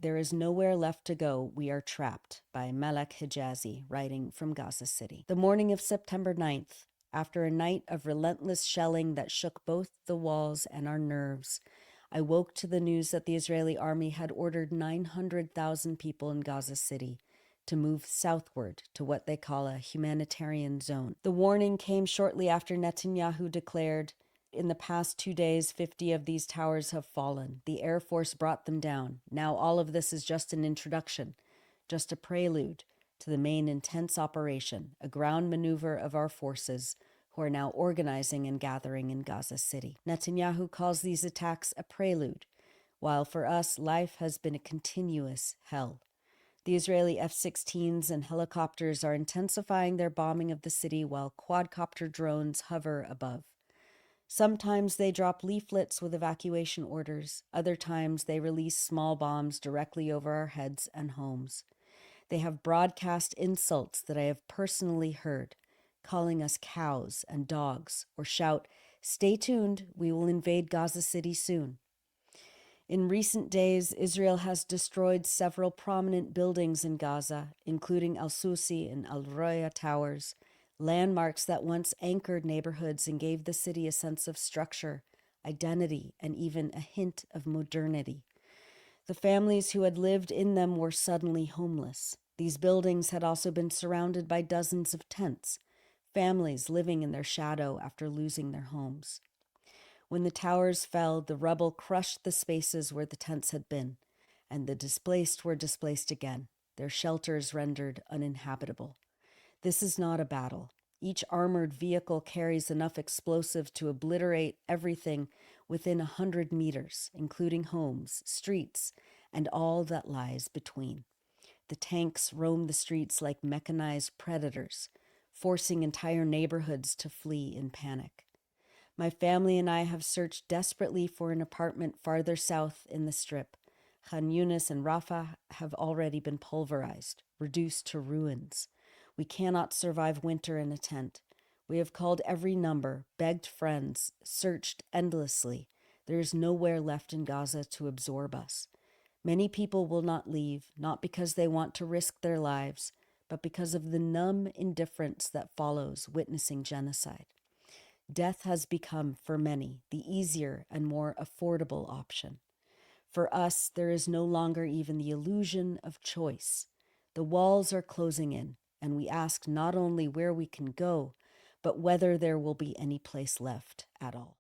There is nowhere left to go. We are trapped, by Malak Hijazi, writing from Gaza City. The morning of September 9th, after a night of relentless shelling that shook both the walls and our nerves, I woke to the news that the Israeli army had ordered 900,000 people in Gaza City to move southward to what they call a humanitarian zone. The warning came shortly after Netanyahu declared, "In the past 2 days, 50 of these towers have fallen. The Air Force brought them down. Now all of this is just an introduction, just a prelude to the main intense operation, a ground maneuver of our forces who are now organizing and gathering in Gaza City." Netanyahu calls these attacks a prelude, while for us, life has been a continuous hell. The Israeli F-16s and helicopters are intensifying their bombing of the city while quadcopter drones hover above. Sometimes they drop leaflets with evacuation orders. Other times they release small bombs directly over our heads and homes. They have broadcast insults that I have personally heard, calling us cows and dogs, or shout, "Stay tuned, we will invade Gaza City soon." In recent days, Israel has destroyed several prominent buildings in Gaza, including Al-Susi and Al-Roya towers, landmarks that once anchored neighborhoods and gave the city a sense of structure, identity, and even a hint of modernity. The families who had lived in them were suddenly homeless. These buildings had also been surrounded by dozens of tents, families living in their shadow after losing their homes. When the towers fell, the rubble crushed the spaces where the tents had been, and the displaced were displaced again, their shelters rendered uninhabitable. This is not a battle. Each armored vehicle carries enough explosive to obliterate everything within 100 meters, including homes, streets, and all that lies between. The tanks roam the streets like mechanized predators, forcing entire neighborhoods to flee in panic. My family and I have searched desperately for an apartment farther south in the Strip. Khan Yunis and Rafah have already been pulverized, reduced to ruins. We cannot survive winter in a tent. We have called every number, begged friends, searched endlessly. There is nowhere left in Gaza to absorb us. Many people will not leave, not because they want to risk their lives, but because of the numb indifference that follows witnessing genocide. Death has become, for many, the easier and more affordable option. For us, there is no longer even the illusion of choice. The walls are closing in, and we ask not only where we can go, but whether there will be any place left at all.